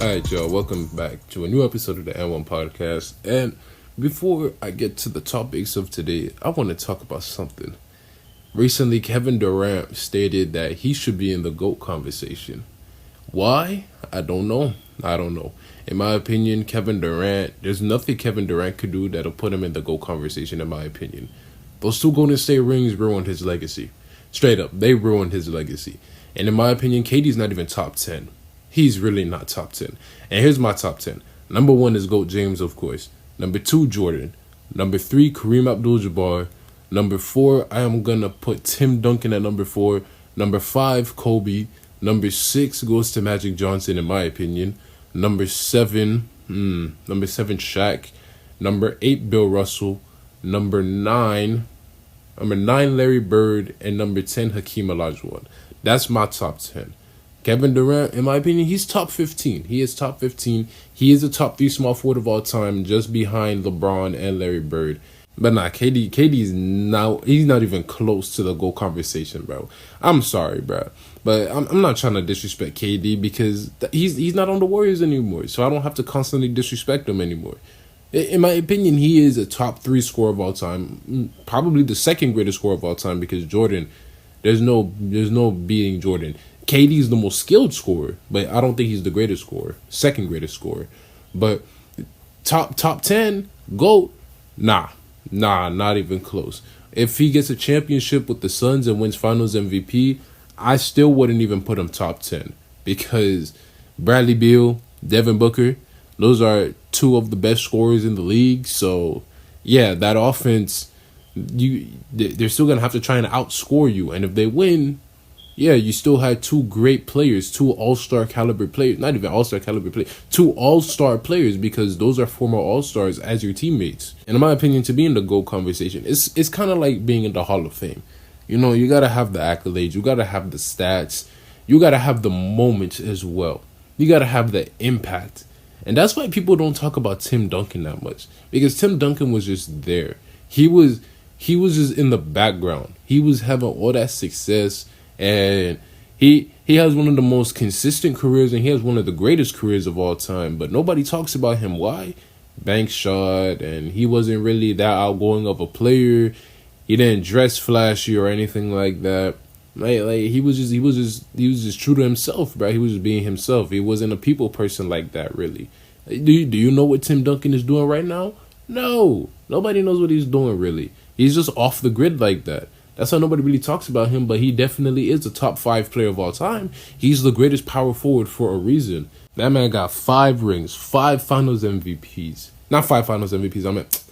Alright, y'all, welcome back to a new episode of the N1 podcast. And before I get to the topics of today, I want to talk about something. Recently, Kevin Durant stated that he should be in the GOAT conversation. Why? I don't know. In my opinion, Kevin Durant, there's nothing Kevin Durant could do that'll put him in the GOAT conversation, in my opinion. Those 2 Golden State rings ruined his legacy. Straight up, they ruined his legacy. And in my opinion, KD's not even top 10. He's really not top 10. And here's my top 10. Number 1 is GOAT James, of course. Number 2, Jordan. Number 3, Kareem Abdul-Jabbar. Number 4, I am going to put Tim Duncan at number 4. Number 5, Kobe. Number 6 goes to Magic Johnson, in my opinion. Number 7, Shaq. Number 8, Bill Russell. Number 9, Larry Bird. And number 10, Hakeem Olajuwon. That's my top 10. Kevin Durant, in my opinion, he's top 15. He is top 15. He is the top 3 small forward of all time, just behind LeBron and Larry Bird. But nah, KD's now, he's not even close to the GOAT conversation, bro. I'm sorry, bro. But I'm not trying to disrespect KD because he's not on the Warriors anymore. So I don't have to constantly disrespect him anymore. In my opinion, he is a top 3 scorer of all time. Probably the second greatest scorer of all time because Jordan, there's no beating Jordan. KD's the most skilled scorer, but I don't think he's the greatest scorer. Second greatest scorer. But top 10, GOAT, nah, not even close. If he gets a championship with the Suns and wins Finals MVP, I still wouldn't even put him top 10 because Bradley Beal, Devin Booker, those are 2 of the best scorers in the league. So, yeah, that offense, they're still going to have to try and outscore you. And if they win, yeah, you still had 2 great players, 2 all-star caliber players, not even all-star caliber players, 2 all-star players because those are former all-stars as your teammates. And in my opinion, to be in the GOAT conversation, it's kind of like being in the Hall of Fame. You know, you got to have the accolades, you got to have the stats, you got to have the moments as well. You got to have the impact. And that's why people don't talk about Tim Duncan that much because Tim Duncan was just there. He was just in the background. He was having all that success. And he has one of the most consistent careers, and he has one of the greatest careers of all time. But nobody talks about him. Why? Bank shot, and he wasn't really that outgoing of a player. He didn't dress flashy or anything like that. Like he was just true to himself, bro. He was just being himself. He wasn't a people person like that, really. Do you know what Tim Duncan is doing right now? No, nobody knows what he's doing really. He's just off the grid like that. That's how nobody really talks about him, but he definitely is the top 5 player of all time. He's the greatest power forward for a reason. That man got 5 rings, 5 Finals MVPs. Not 5 Finals MVPs, I meant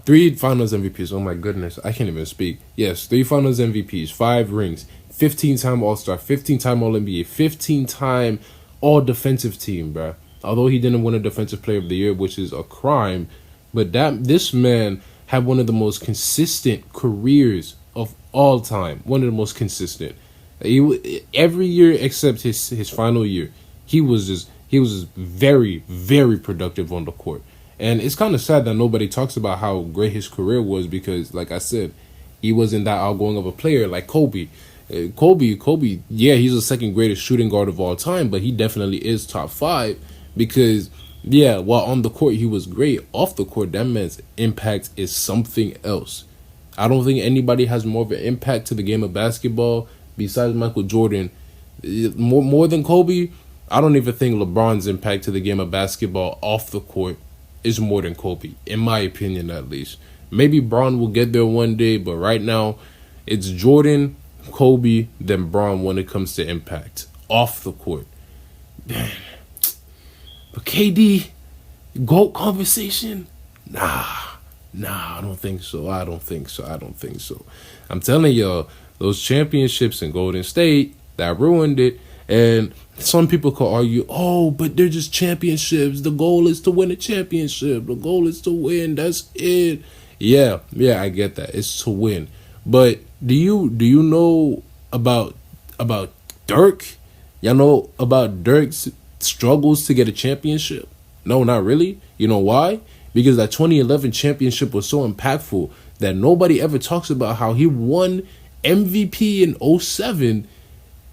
3 Finals MVPs. Oh my goodness, I can't even speak. Yes, 3 Finals MVPs, 5 rings, 15-time All-Star, 15-time All-NBA, 15-time All-Defensive Team, bruh. Although he didn't win a Defensive Player of the Year, which is a crime, but this man had one of the most consistent careers of all time, one of the most consistent. Every year except his final year, he was just very, very productive on the court. And it's kind of sad that nobody talks about how great his career was because, like I said, he wasn't that outgoing of a player like Kobe. Kobe, yeah, he's the second greatest shooting guard of all time, but he definitely is top 5 because, yeah, while on the court he was great, off the court that man's impact is something else. I don't think anybody has more of an impact to the game of basketball besides Michael Jordan. More than Kobe, I don't even think LeBron's impact to the game of basketball off the court is more than Kobe, in my opinion at least. Maybe Bron will get there one day, but right now it's Jordan, Kobe, then Bron when it comes to impact off the court. Man. But KD, GOAT conversation? Nah, I don't think so. I'm telling y'all, those championships in Golden State, that ruined it. And some people could argue, oh, but they're just championships. The goal is to win a championship. The goal is to win. That's it. Yeah, I get that. It's to win. But do you know about Dirk? Y'all know about Dirk's struggles to get a championship? No, not really. You know why? Because that 2011 championship was so impactful that nobody ever talks about how he won MVP in 2007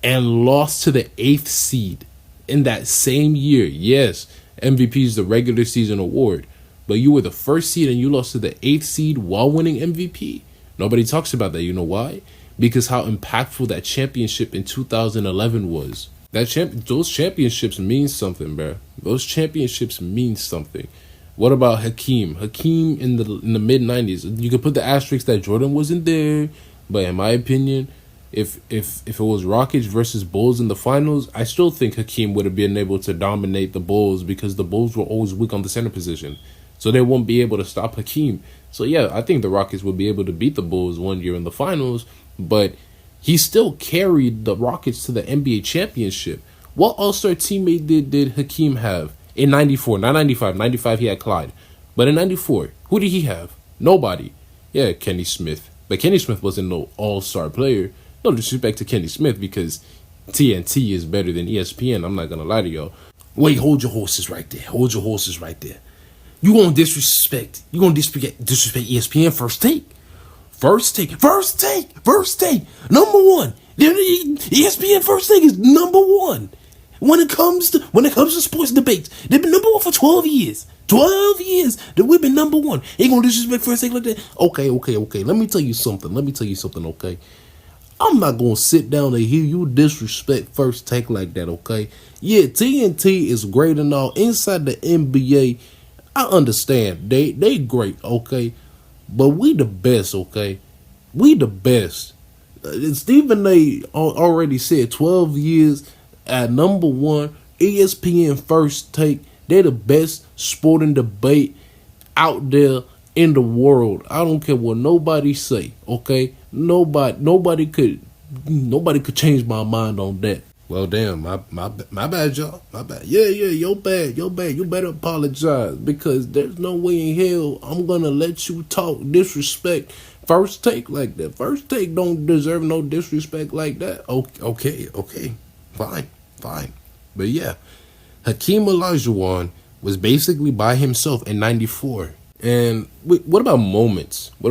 and lost to the 8th seed in that same year. Yes, MVP is the regular season award, but you were the first seed and you lost to the 8th seed while winning MVP. Nobody talks about that. You know why? Because how impactful that championship in 2011 was. Those championships mean something, bro. Those championships mean something. What about Hakeem? Hakeem in the mid 90s. You could put the asterisk that Jordan wasn't there, but in my opinion, if it was Rockets versus Bulls in the finals, I still think Hakeem would have been able to dominate the Bulls because the Bulls were always weak on the center position. So they won't be able to stop Hakeem. So yeah, I think the Rockets would be able to beat the Bulls one year in the finals, but he still carried the Rockets to the NBA championship. What All-Star teammate did Hakeem have in 94? Not 95. 95 he had Clyde. But in 94, who did he have? Nobody. Yeah, Kenny Smith. But Kenny Smith wasn't no All-Star player. No disrespect to Kenny Smith because TNT is better than ESPN. I'm not going to lie to y'all. Wait, hold your horses right there. Hold your horses right there. You gonna disrespect ESPN First Take. Number one. ESPN First Take is number one. When it comes to sports debates, they've been number one for 12 years. 12 years that we've been number one. Ain't gonna disrespect First Take like that. Okay. Let me tell you something, okay? I'm not gonna sit down and hear you disrespect First Take like that, okay? Yeah, TNT is great and all. Inside the NBA, I understand. They great, okay? But we the best, okay? We the best. Stephen A. already said 12 years at number one, ESPN First Take. They're the best sporting debate out there in the world. I don't care what nobody say, okay? Nobody could change my mind on that. Well, damn, my bad, y'all. My bad. Yeah, your bad. You better apologize because there's no way in hell I'm gonna let you talk disrespect First Take like that. First Take don't deserve no disrespect like that. Okay. Fine. But yeah, Hakeem Olajuwon was basically by himself in 94. And what about moments? I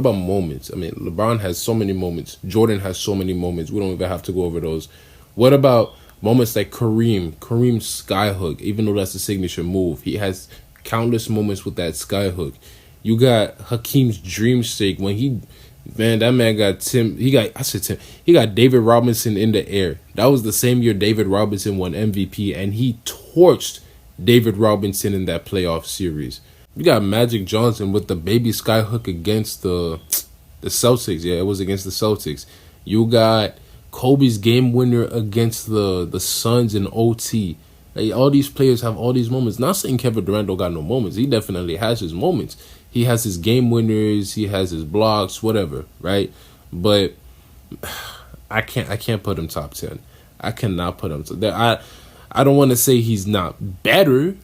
mean, LeBron has so many moments. Jordan has so many moments. We don't even have to go over those. What about moments like Kareem's skyhook, even though that's a signature move? He has countless moments with that skyhook. You got Hakeem's dream shake when that man got he got David Robinson in the air. That was the same year David Robinson won MVP, and he torched David Robinson in that playoff series. You got Magic Johnson with the baby skyhook against the Celtics. Yeah, it was against the Celtics. You got Kobe's game winner against the Suns in OT. Like, all these players have all these moments. Not saying Kevin Durant don't got no moments. He definitely has his moments. He has his game winners. He has his blocks, whatever, right? But I can't put him top 10. I cannot put him there. I don't want to say he's not better,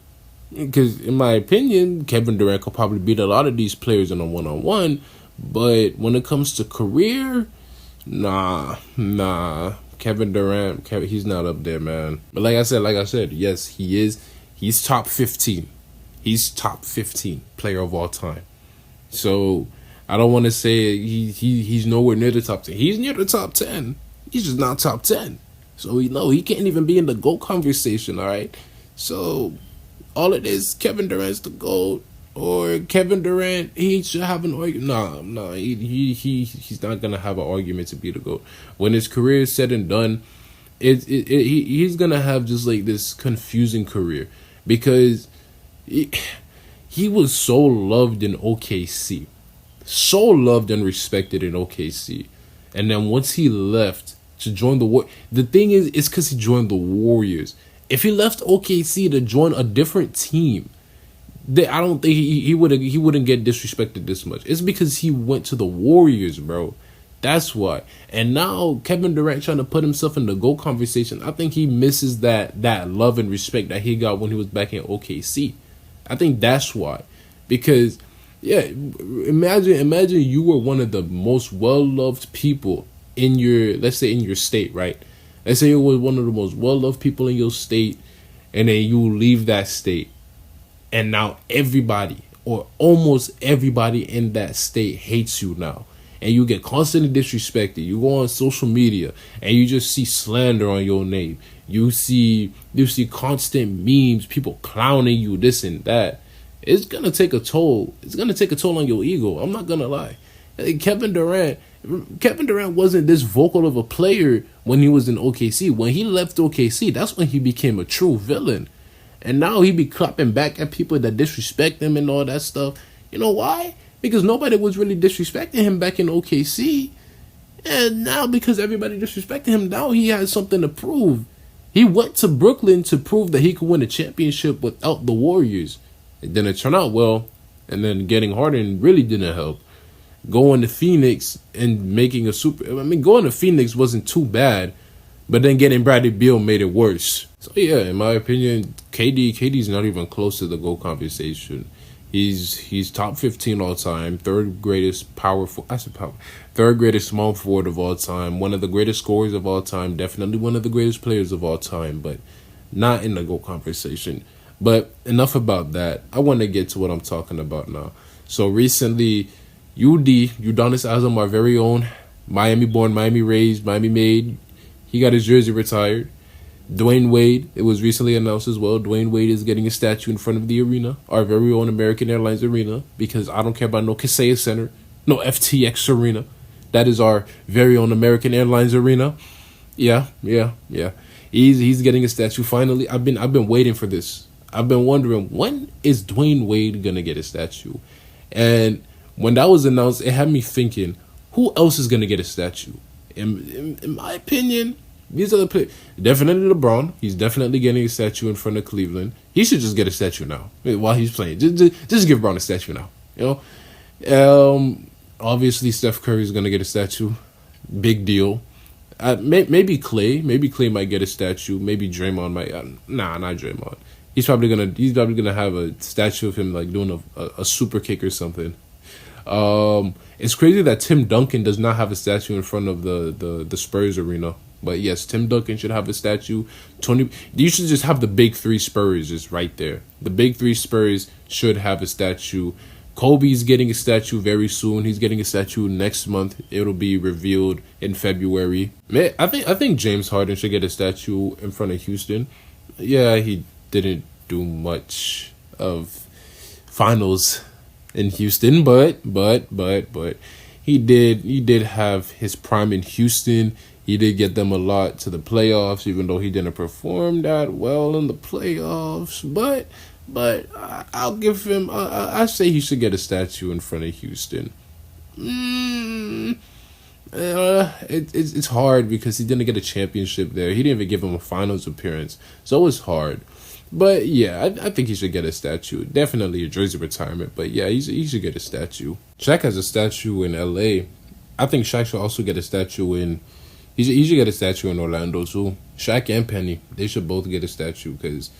because in my opinion, Kevin Durant could probably beat a lot of these players in a one-on-one. But when it comes to career, nah. Kevin Durant, he's not up there, man. But like I said, yes, he is. He's top 15. He's top 15 player of all time. So I don't want to say he's nowhere near the top 10. He's near the top 10. He's just not top 10. So he can't even be in the GOAT conversation, all right? So all it is, Kevin Durant's the GOAT, or Kevin Durant, he should have an argument. No, he's not gonna have an argument to be the GOAT. When his career is said and done, he's gonna have just like this confusing career, because he was so loved in OKC, so loved and respected in OKC, and then once he left to join the thing is, it's because he joined the Warriors. If he left OKC to join a different team, I don't think he wouldn't get disrespected this much. It's because he went to the Warriors, bro. That's why. And now Kevin Durant trying to put himself in the GOAT conversation. I think he misses that love and respect that he got when he was back in OKC. I think that's why. Because yeah, imagine you were one of the most well-loved people in let's say in your state, right? Let's say you were one of the most well-loved people in your state, and then you leave that state, and now everybody or almost everybody in that state hates you now. and you get constantly disrespected. You go on social media and you just see slander on your name. You see constant memes, people clowning you, this and that. It's gonna take a toll. It's gonna take a toll on your ego. I'm not gonna lie. Kevin Durant wasn't this vocal of a player when he was in OKC. When he left OKC, that's when he became a true villain. And now he be clapping back at people that disrespect him and all that stuff. You know why? Because nobody was really disrespecting him back in OKC. And now because everybody disrespected him, now he has something to prove. He went to Brooklyn to prove that he could win a championship without the Warriors. It didn't turn out well. And then getting Harden really didn't help. Going to Phoenix and making going to Phoenix wasn't too bad. But then getting Bradley Beal made it worse. So yeah, in my opinion, KD's not even close to the GOAT conversation. He's top 15 all time, third greatest third greatest small forward of all time, one of the greatest scorers of all time, definitely one of the greatest players of all time, but not in the GOAT conversation. But enough about that. I want to get to what I'm talking about now. So recently, Udonis Haslam, our very own Miami-born, Miami-raised, Miami-made, he got his jersey retired. Dwayne Wade, it was recently announced as well, Dwayne Wade is getting a statue in front of the arena, our very own American Airlines Arena, because I don't care about no Kaseya Center, no FTX Arena. That is our very own American Airlines Arena. Yeah. He's getting a statue finally. I've been waiting for this. I've been wondering, when is Dwayne Wade gonna get a statue? And when that was announced, it had me thinking, who else is gonna get a statue? In my opinion, these are the players. Definitely LeBron. He's definitely getting a statue in front of Cleveland. He should just get a statue now while he's playing. Just give LeBron a statue now. You know, obviously Steph Curry is gonna get a statue. Big deal. Maybe Clay. Maybe Clay might get a statue. Maybe Draymond might. Not Draymond. He's probably gonna have a statue of him like doing a super kick or something. It's crazy that Tim Duncan does not have a statue in front of the Spurs arena. But yes, Tim Duncan should have a statue. You should just have the big three Spurs just right there. The big three Spurs should have a statue. Kobe's getting a statue very soon. He's getting a statue next month. It'll be revealed in February. Man, I think James Harden should get a statue in front of Houston. Yeah, he didn't do much of finals in Houston, but he did have his prime in Houston. He did get them a lot to the playoffs, even though he didn't perform that well in the playoffs. But I'll give him. I say he should get a statue in front of Houston. It's hard because he didn't get a championship there. He didn't even give him a finals appearance, so it's hard. But yeah, I think he should get a statue. Definitely a jersey retirement, but yeah, he should get a statue. Shaq has a statue in LA. I think Shaq should also get a statue in. He should get a statue in Orlando too. Shaq and Penny, they should both get a statue because,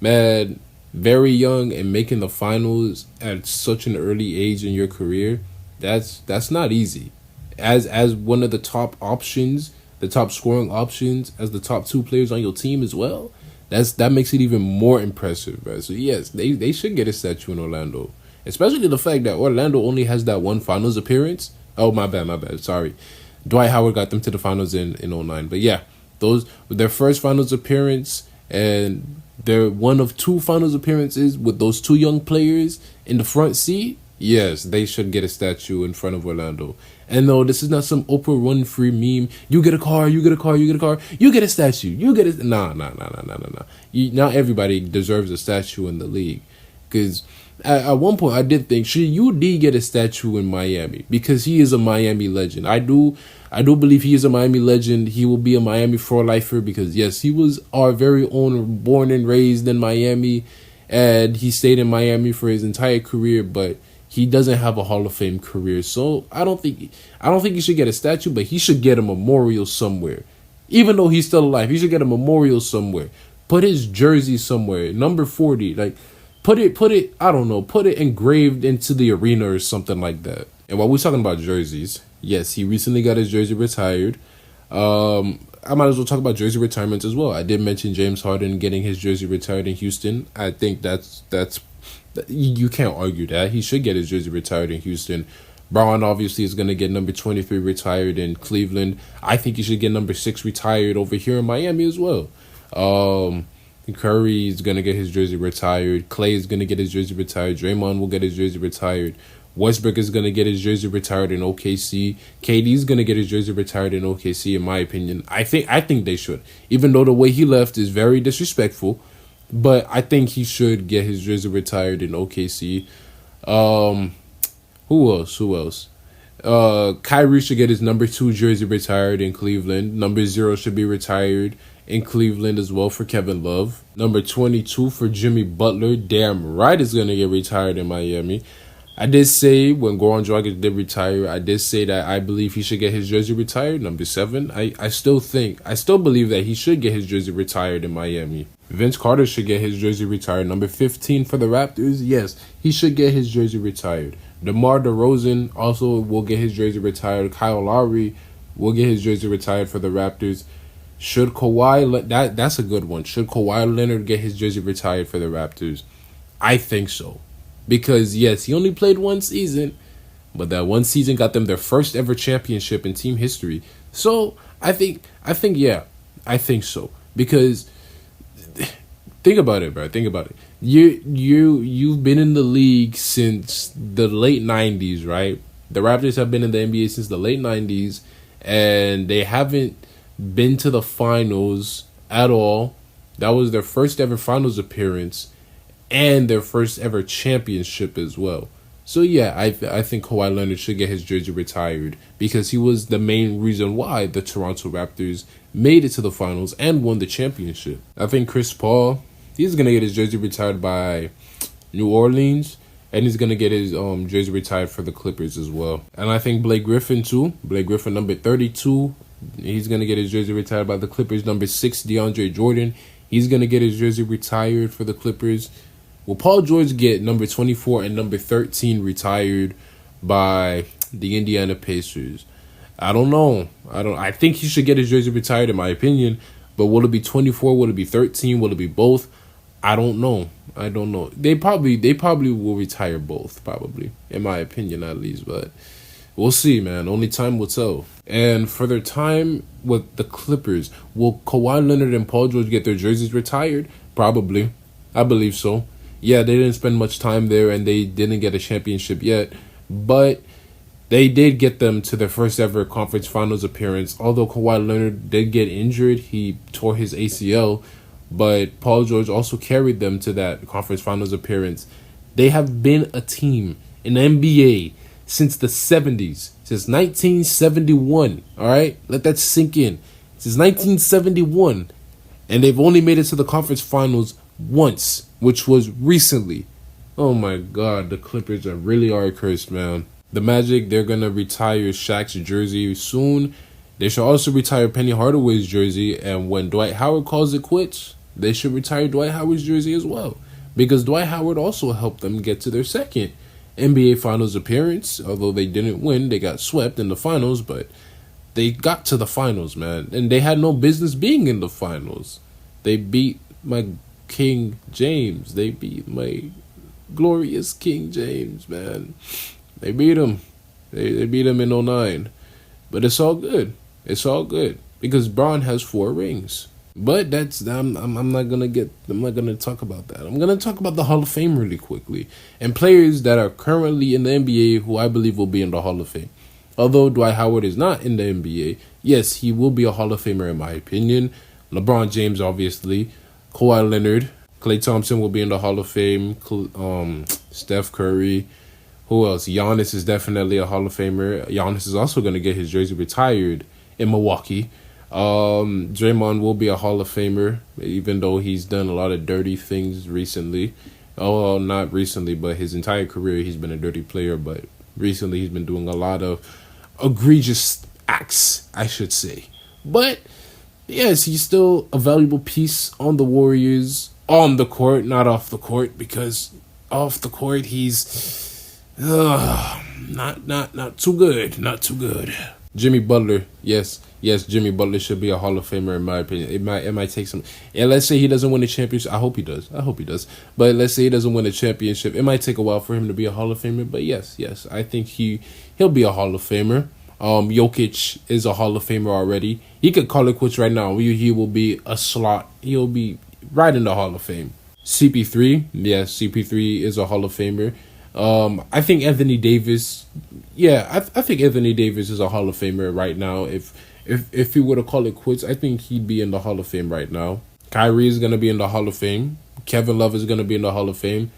man, very young and making the finals at such an early age in your career, that's not easy. As one of the top options, the top scoring options, as the top two players on your team as well, that makes it even more impressive, right? So yes, they should get a statue in Orlando, especially the fact that Orlando only has that one finals appearance. Oh, my bad. Sorry. Dwight Howard got them to the finals in 2009. But yeah, those were their first finals appearance, and they're one of two finals appearances with those two young players in the front seat. Yes, they should get a statue in front of Orlando. And no, this is not some Oprah Winfrey meme. You get a car, you get a statue, you get a... Nah. Not everybody deserves a statue in the league. Because at one point I did think, should UD get a statue in Miami? Because he is a Miami legend. I do believe he is a Miami legend. He will be a Miami for lifer because, yes, he was our very own, born and raised in Miami. And he stayed in Miami for his entire career, but he doesn't have a Hall of Fame career. So I don't think he should get a statue, but he should get a memorial somewhere. Even though he's still alive, he should get a memorial somewhere. Put his jersey somewhere, number 40, like put it, I don't know, put it engraved into the arena or something like that. And while we're talking about jerseys, yes, he recently got his jersey retired. I might as well talk about jersey retirements as well. I did mention James Harden getting his jersey retired in Houston. I think that's you can't argue that. He should get his jersey retired in Houston. Braun obviously is going to get number 23 retired in Cleveland. I think he should get number 6 retired over here in Miami as well. Curry is going to get his jersey retired. Clay is going to get his jersey retired. Draymond will get his jersey retired. Westbrook is going to get his jersey retired in OKC. KD is going to get his jersey retired in OKC, in my opinion. I think they should. Even though the way he left is very disrespectful, but I think he should get his jersey retired in OKC. Who else? Kyrie should get his number 2 jersey retired in Cleveland. Number 0 should be retired in Cleveland as well for Kevin Love. Number 22 for Jimmy Butler. Damn right is going to get retired in Miami. I did say when Goran Dragic did retire, I did say that I believe he should get his jersey retired. Number 7, I still believe that he should get his jersey retired in Miami. Vince Carter should get his jersey retired. Number 15 for the Raptors, yes, he should get his jersey retired. DeMar DeRozan also will get his jersey retired. Kyle Lowry will get his jersey retired for the Raptors. Should Kawhi, that's a good one. Should Kawhi Leonard get his jersey retired for the Raptors? I think so. Because, yes, he only played one season, but that one season got them their first ever championship in team history. So, I think so. Because, think about it, bro. Think about it. You've been in the league since the late 90s, right? The Raptors have been in the NBA since the late 90s, and they haven't been to the finals at all. That was their first ever finals appearance and their first ever championship as well. So yeah, I think Kawhi Leonard should get his jersey retired because he was the main reason why the Toronto Raptors made it to the finals and won the championship. I think Chris Paul, he's going to get his jersey retired by New Orleans, and he's going to get his jersey retired for the Clippers as well. And I think Blake Griffin too. Blake Griffin, number 32, he's going to get his jersey retired by the Clippers. Number 6, DeAndre Jordan, he's going to get his jersey retired for the Clippers. Will Paul George get number 24 and number 13 retired by the Indiana Pacers? I don't know. I think he should get his jersey retired in my opinion, but will it be 24? Will it be 13? Will it be both? I don't know. They probably will retire both, probably, in my opinion at least, but we'll see, man. Only time will tell. And for their time with the Clippers, will Kawhi Leonard and Paul George get their jerseys retired? Probably. I believe so. Yeah, they didn't spend much time there and they didn't get a championship yet, but they did get them to their first ever conference finals appearance. Although Kawhi Leonard did get injured, he tore his ACL, but Paul George also carried them to that conference finals appearance. They have been a team in the NBA since the 70s, since 1971, all right? Let that sink in. Since 1971, and they've only made it to the conference finals once, which was recently. Oh my God, the Clippers really are cursed, man. The Magic, they're going to retire Shaq's jersey soon. They should also retire Penny Hardaway's jersey, and when Dwight Howard calls it quits, they should retire Dwight Howard's jersey as well. Because Dwight Howard also helped them get to their second NBA Finals appearance. Although they didn't win, they got swept in the finals, but they got to the finals, man. And they had no business being in the finals. They beat my King James. They beat my glorious King James, man. They beat him. They beat him in 09. But it's all good. It's all good. Because Braun has 4 rings. But I'm not gonna talk about that. I'm gonna talk about the Hall of Fame really quickly. And players that are currently in the NBA who I believe will be in the Hall of Fame. Although Dwight Howard is not in the NBA, yes, he will be a Hall of Famer in my opinion. LeBron James, obviously. Kawhi Leonard, Klay Thompson will be in the Hall of Fame. Steph Curry. Who else? Giannis is definitely a Hall of Famer. Giannis is also going to get his jersey retired in Milwaukee. Draymond will be a Hall of Famer, even though he's done a lot of dirty things recently. Oh, not recently, but his entire career he's been a dirty player. But recently he's been doing a lot of egregious acts, I should say. But yes, he's still a valuable piece on the Warriors, on the court, not off the court, because off the court he's not too good, not too good. Jimmy Butler, yes, Jimmy Butler should be a Hall of Famer in my opinion. It might take some, and let's say he doesn't win a championship. I hope he does. But let's say he doesn't win a championship. It might take a while for him to be a Hall of Famer. But yes, I think he he'll be a Hall of Famer. Jokic is a Hall of Famer already. He could call it quits right now. He will be a slot. He'll be right in the Hall of Fame. CP3, yes, CP3 is a Hall of Famer. I think Anthony Davis, I think Anthony Davis is a Hall of Famer right now. If he were to call it quits, I think he'd be in the Hall of Fame right now. Kyrie is gonna be in the Hall of Fame. Kevin Love is gonna be in the Hall of Fame.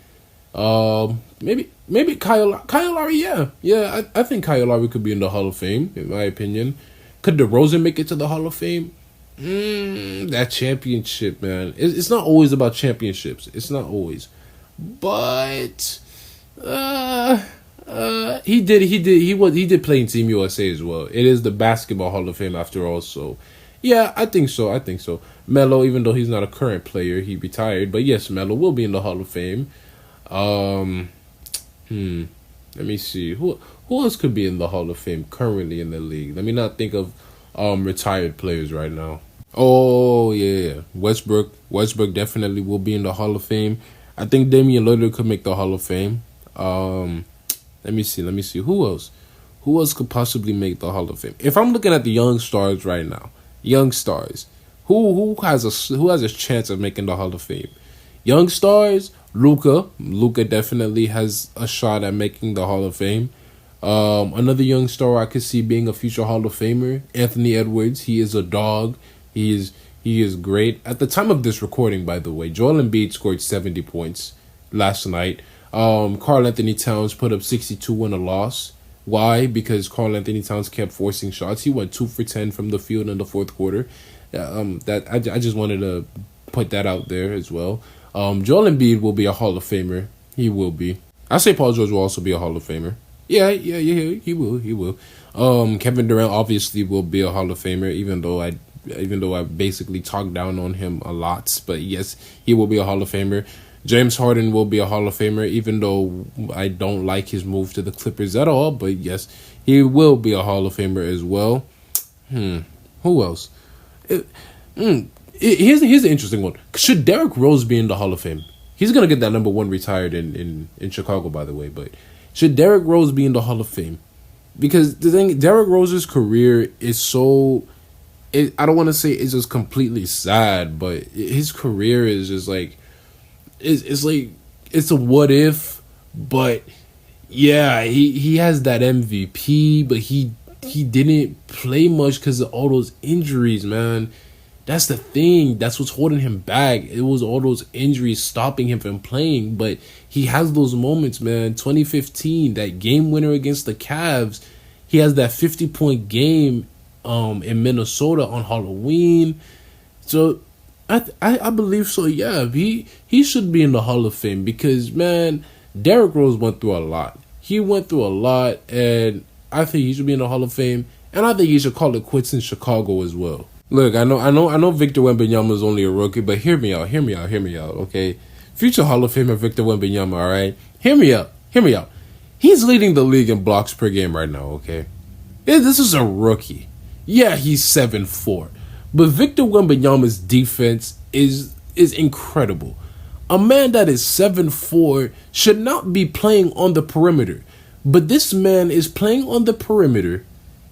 Maybe Kyle Lowry, I think Kyle Lowry could be in the Hall of Fame, in my opinion. Could DeRozan make it to the Hall of Fame? That championship, man. It's not always about championships. It's not always. But he did play in Team USA as well. It is the Basketball Hall of Fame after all, so yeah, I think so. Melo, even though he's not a current player, he retired, but yes, Melo will be in the Hall of Fame. Let me see. Who else could be in the Hall of Fame currently in the league? Let me not think of retired players right now. Oh yeah. Westbrook definitely will be in the Hall of Fame. I think Damian Lillard could make the Hall of Fame. Let me see. Who else? Who else could possibly make the Hall of Fame? If I'm looking at the young stars right now, who has a chance of making the Hall of Fame? Young stars, Luka definitely has a shot at making the Hall of Fame. Another young star I could see being a future Hall of Famer, Anthony Edwards. He is a dog. He is great. At the time of this recording, by the way, Joel Embiid scored 70 points last night. Karl Anthony Towns put up 62 in a loss. Why? Because Karl Anthony Towns kept forcing shots. He went 2 for 10 from the field in the fourth quarter. I just wanted to put that out there as well. Joel Embiid will be a Hall of Famer. He will be. I say Paul George will also be a Hall of Famer. Yeah, he will. Kevin Durant obviously will be a Hall of Famer, even though I basically talked down on him a lot. But yes, he will be a Hall of Famer. James Harden will be a Hall of Famer, even though I don't like his move to the Clippers at all. But yes, he will be a Hall of Famer as well. Who else? Here's an interesting one. Should Derrick Rose be in the Hall of Fame? He's going to get that number 1 retired in Chicago, by the way. But should Derrick Rose be in the Hall of Fame? Because the thing, Derrick Rose's career is so... I don't want to say it's just completely sad, but his career is just like... It's like... It's a what if, but... Yeah, he has that MVP, but he didn't play much because of all those injuries, man. That's the thing. That's what's holding him back. It was all those injuries stopping him from playing. But he has those moments, man. 2015, that game winner against the Cavs. He has that 50-point game in Minnesota on Halloween. So I believe so, yeah. He should be in the Hall of Fame because, man, Derrick Rose went through a lot. He went through a lot, and I think he should be in the Hall of Fame. And I think he should call it quits in Chicago as well. Look, I know Victor Wembanyama is only a rookie, but hear me out, okay? Future Hall of Famer Victor Wembanyama, all right? Hear me out. He's leading the league in blocks per game right now, okay? Yeah, this is a rookie. Yeah, he's 7'4", but Victor Wembanyama's defense is incredible. A man that is 7'4" should not be playing on the perimeter, but this man is playing on the perimeter,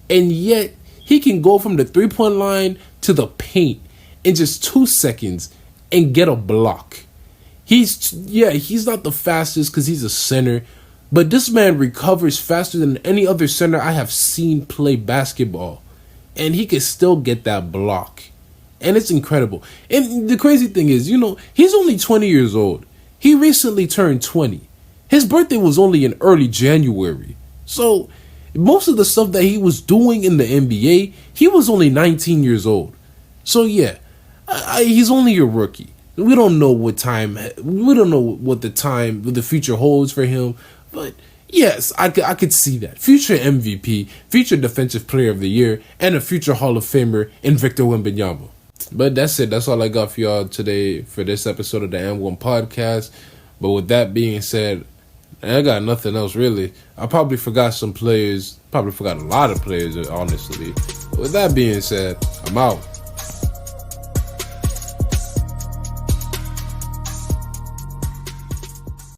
and yet he can go from the 3-point line to the paint in just 2 seconds and get a block. He's not the fastest because he's a center, but this man recovers faster than any other center I have seen play basketball. And he can still get that block. And it's incredible. And the crazy thing is, he's only 20 years old. He recently turned 20. His birthday was only in early January. So most of the stuff that he was doing in the NBA, he was only 19 years old. So yeah, he's only a rookie. We don't know what the future holds for him. But yes, I could see that. Future MVP, future Defensive Player of the Year, and a future Hall of Famer in Victor Wembanyama. But that's it. That's all I got for y'all today for this episode of the M1 Podcast. But with that being said, I got nothing else really. I probably forgot some players. Probably forgot a lot of players, honestly. With that being said, I'm out.